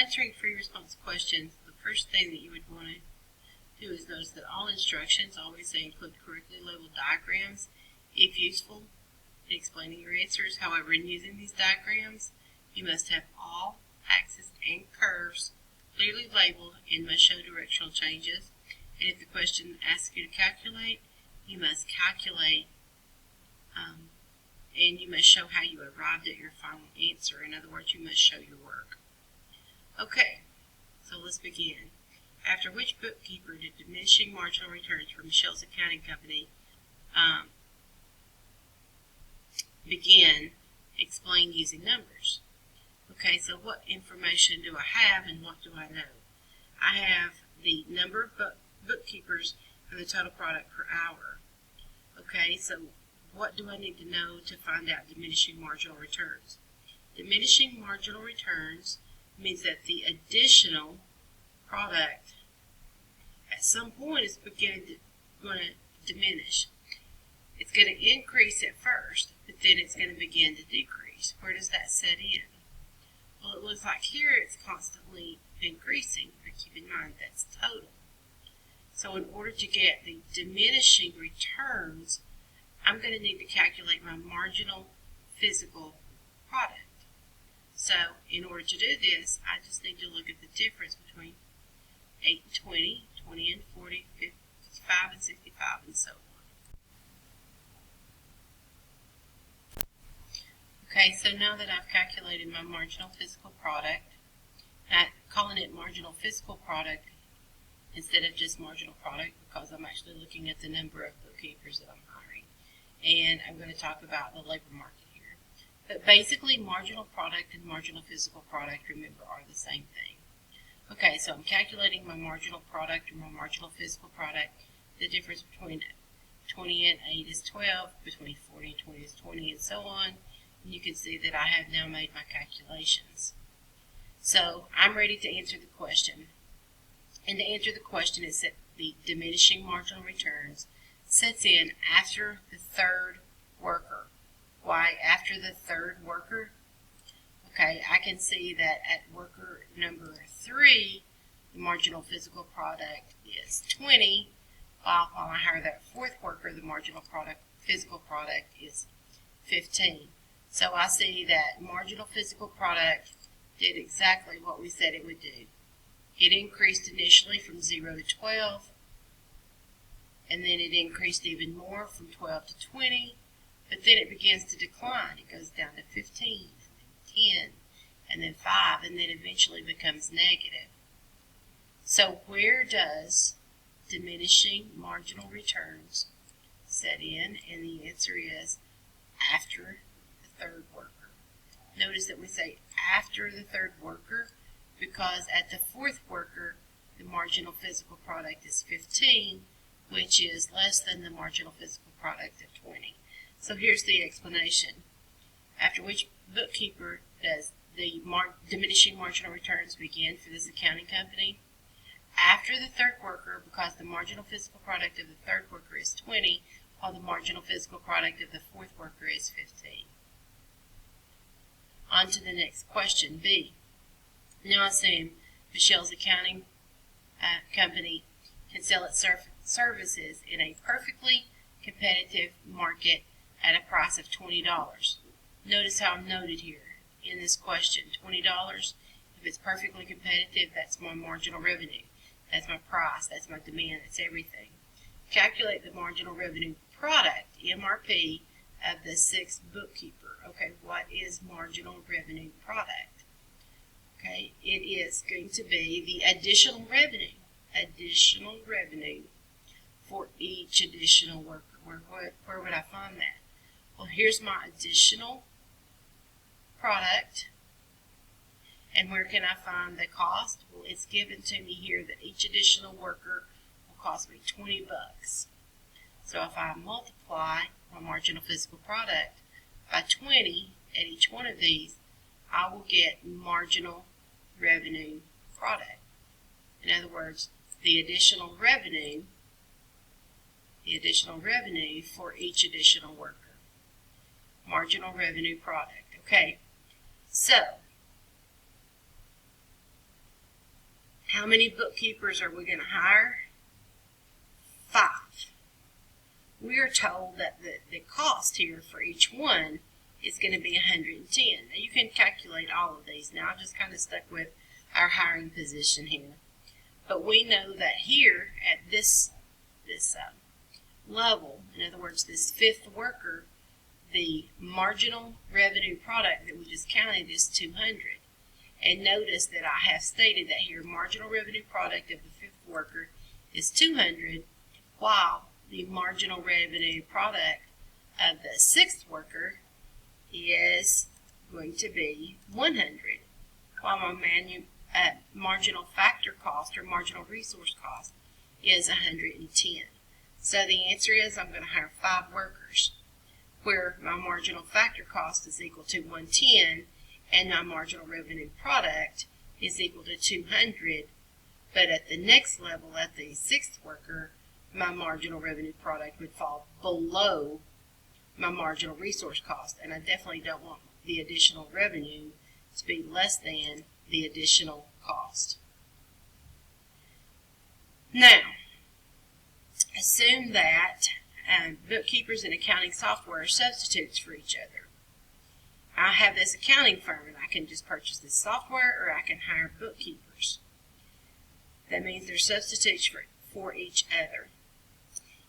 answering free response questions, the first thing that you would want to do is notice that all instructions always say include correctly labeled diagrams if useful in explaining your answers. However, in using these diagrams, you must have all axes and curves clearly labeled and must show directional changes. And if the question asks you to calculate, you must calculate and you must show how you arrived at your final answer. In other words, you must show your work. Okay, so let's begin. After which bookkeeper did diminishing marginal returns for Michelle's accounting company begin? Explain using numbers. Okay, so what information do I have and what do I know? I have the number of bookkeepers and the total product per hour. Okay, so what do I need to know to find out diminishing marginal returns? Diminishing marginal returns means that the additional product at some point is going to diminish. It's going to increase at first, but then it's going to begin to decrease. Where does that set in? Well, it looks like here it's constantly increasing, but keep in mind that's total. So in order to get the diminishing returns, I'm going to need to calculate my marginal physical product. So in order to do this, I just need to look at the difference between 8 and 20, 20 and 40, 55 and 65, and so on. Okay, so now that I've calculated my marginal physical product, I'm calling it marginal physical product instead of just marginal product because I'm actually looking at the number of bookkeepers that I'm hiring. And I'm going to talk about the labor market here. But basically, marginal product and marginal physical product, remember, are the same thing. Okay, so I'm calculating my marginal product or my marginal physical product. The difference between 20 and 8 is 12, between 40 and 20 is 20, and so on. And you can see that I have now made my calculations. So I'm ready to answer the question. And to answer the question is that the diminishing marginal returns sets in after the third worker. Why after the third worker? Okay, I can see that at worker number 3, the marginal physical product is 20, while I hire that fourth worker, the marginal physical product is 15. So I see that marginal physical product did exactly what we said it would do. It increased initially from 0 to 12, and then it increased even more from 12 to 20, but then it begins to decline. It goes down to 15, and then 10, and then 5, and then eventually becomes negative. So where does diminishing marginal returns set in? And the answer is after the third worker. Notice that we say after the third worker because at the fourth worker, the marginal physical product is 15, which is less than the marginal physical product of 20. So here's the explanation. After which bookkeeper does the diminishing marginal returns begin for this accounting company? After the third worker, because the marginal physical product of the third worker is 20, while the marginal physical product of the fourth worker is 15. On to the next question, B. Now assume Michelle's accounting company can sell its services in a perfectly competitive market at a price of $20. Notice how I'm noted here in this question, $20. If it's perfectly competitive, that's my marginal revenue. That's my price, that's my demand, that's everything. Calculate the marginal revenue product, MRP, of the sixth bookkeeper. Okay, what is marginal revenue product? Okay, it is going to be the additional revenue for each additional worker. Where would I find that? Well, here's my additional product. And where can I find the cost? Well, it's given to me here that each additional worker will cost me $20. So if I multiply my marginal physical product by 20 at each one of these, I will get marginal revenue product. In other words, the additional revenue for each additional worker. Marginal revenue product. Okay, so How many bookkeepers are we going to hire? 5. We are told that the cost here for each one is going to be $110. Now you can calculate all of these. Now I just kind of stuck with our hiring position here. But we know that here at this level, in other words, this 5th worker, the marginal revenue product that we just counted is 200. And notice that I have stated that here marginal revenue product of the 5th worker is 200, while the marginal revenue product of the 6th worker is going to be 100, while my marginal factor cost or marginal resource cost is 110. So the answer is I'm going to hire 5 workers, where my marginal factor cost is equal to 110 and my marginal revenue product is equal to 200. But at the next level, at the 6th worker, my marginal revenue product would fall below my marginal resource cost, and I definitely don't want the additional revenue to be less than the additional cost. Now, assume that bookkeepers and accounting software are substitutes for each other. I have this accounting firm, and I can just purchase this software, or I can hire bookkeepers. That means they're substitutes for each other.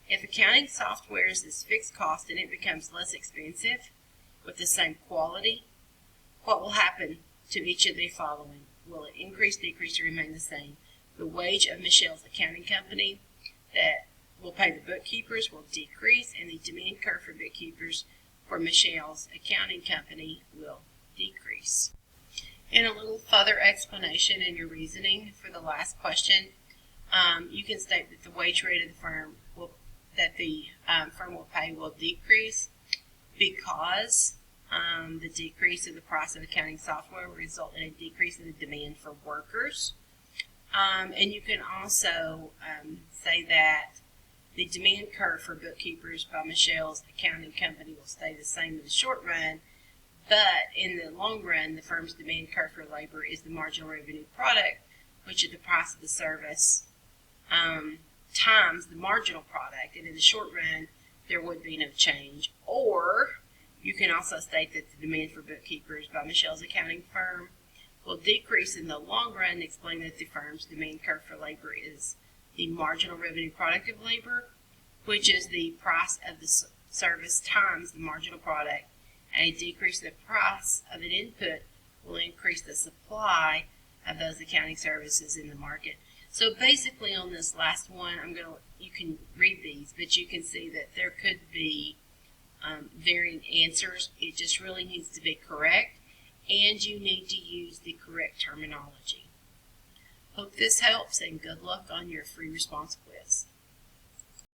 If accounting software is this fixed cost and it becomes less expensive with the same quality, what will happen to each of the following? Will it increase, decrease, or remain the same? The wage of Michelle's accounting company that will pay the bookkeepers will decrease, and the demand curve for bookkeepers for Michelle's accounting company will decrease. And a little further explanation in your reasoning for the last question, you can state that the wage rate of the firm will pay will decrease because the decrease in the price of accounting software will result in a decrease in the demand for workers. And you can also say that the demand curve for bookkeepers by Michelle's accounting company will stay the same in the short run, but in the long run, the firm's demand curve for labor is the marginal revenue product, which is the price of the service times the marginal product, and in the short run, there would be no change. Or you can also state that the demand for bookkeepers by Michelle's accounting firm will decrease in the long run, and explain that the firm's demand curve for labor is the marginal revenue product of labor, which is the price of the service times the marginal product, and a decrease in the price of an input will increase the supply of those accounting services in the market. So basically on this last one, you can read these, but you can see that there could be varying answers. It just really needs to be correct, and you need to use the correct terminology. Hope this helps, and good luck on your free response quiz.